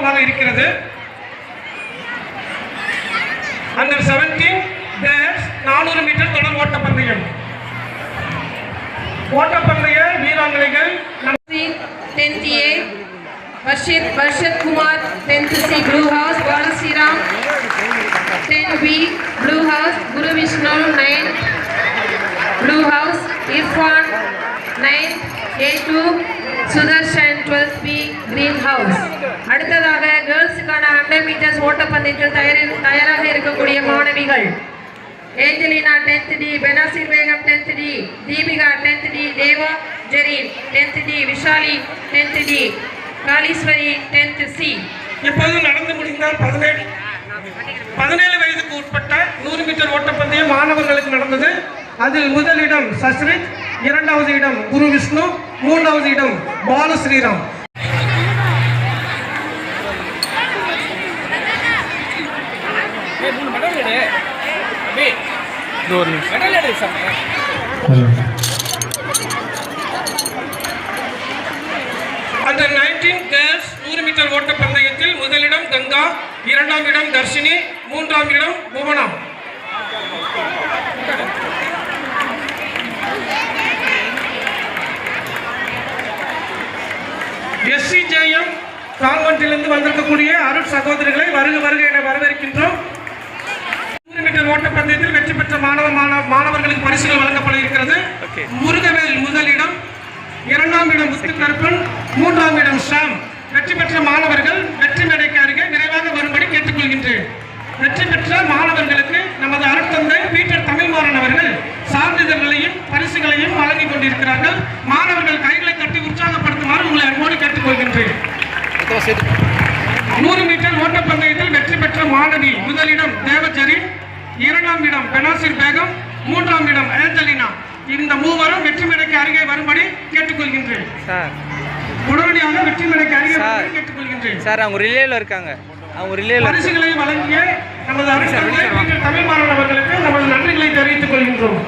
ஆரம்பமாக இருக்கிறது. Under 17 girls 400 metre தொடர் ஓட்டப்பந்தயம். ஓட்டப்பந்தய வீராங்கனைகள் 10th A Varshit Kumar 10th C Blue House Balasiram 10B Blue House Guru Vishnu 9th Blue House Irfan 9th A2 Sudarshan 12th B Green House. அடுத்ததாக கேர்ள்ஸுக்கான 100 metres ஓட்டப்பந்தயத்தில் தயாராக இருக்கக்கூடிய மாணவிகள் Angelina 10th D, Benazir Begum 10th D, Deepika 10th D, தேவா Jerin 10th D, Vishali 10th D, Kaleeswari 10th C. இப்போது நடந்து முடிந்த 17 வயதுக்கு உட்பட்ட 100 metre ஓட்டப்பந்தயம் மாணவர்களுக்கு நடந்தது. அதில் முதலிடம் சஸ்ரித், இரண்டாவது இடம் குரு விஷ்ணு, மூன்றாவது இடம் Balu Sriram. Under 19 girls 100 metre ஓட்டப்பந்தயத்தில் முதலிடம் கங்கா, இரண்டாம் இடம் தர்ஷினி, மூன்றாம் இடம் புவனா. SCJM கான்வென்ட்டிலிருந்து வந்திருக்கக்கூடிய அருள் சகோதரிகளை வருக வருக என வரவேற்கின்றோம். 100 மீட்டர் ஓட்டப்பந்தயத்தில் வெற்றி பெற்ற மாணவர்களுக்கு பரிசுகள் வழங்கப்பட இருக்கிறது. முருகவேல் முதலிடம், இரண்டாம் இடம் முத்துக்கருப்பன், மூன்றாம் இடம் ஷாம். வெற்றி பெற்ற மாணவர்கள் வெற்றி மேடைக்கு அருகே விரைவாக வரும்படி கேட்டுக்கொள்கின்றேன். வெற்றி பெற்ற மாணவர்களுக்கு நமது அருட்தந்தை பீட்டர் தமிழ்மாறன் அவர்கள் சான்றிதழ்களையும் பரிசுகளையும் வழங்கிக் கொண்டிருக்கிறார்கள். மாணவர்கள் கைகளை தட்டி உற்சாகப்படுத்துமாறு உங்களை அன்போடு கேட்டுக்கொள்கின்றேன். 100 மீட்டர் ஓட்டப்பந்தயத்தில் வெற்றி பெற்ற மாணவி முதலிடம் தேவஜரி, இரண்டாம் இடம் பெனாசிர் பேகம், மூன்றாம் இடம் ஏஞ்சலினா. இந்த மூவரும் வெற்றி மேடைக்கு அருகே வரும்படி கேட்டுக்கொள்கின்றேன். உடனடியாக வெற்றி மேடைக்கு அருகே கேட்டுக்கொள்கின்றேன். சார் அவங்க ரிலேல இருக்காங்க. அவங்க ரிலேல பரிசுகளை வழங்கிய நமது அரசு தமிழ்மாறன் அவர்களுக்கு நமது நன்றிகளை தெரிவித்துக் கொள்கின்றோம்.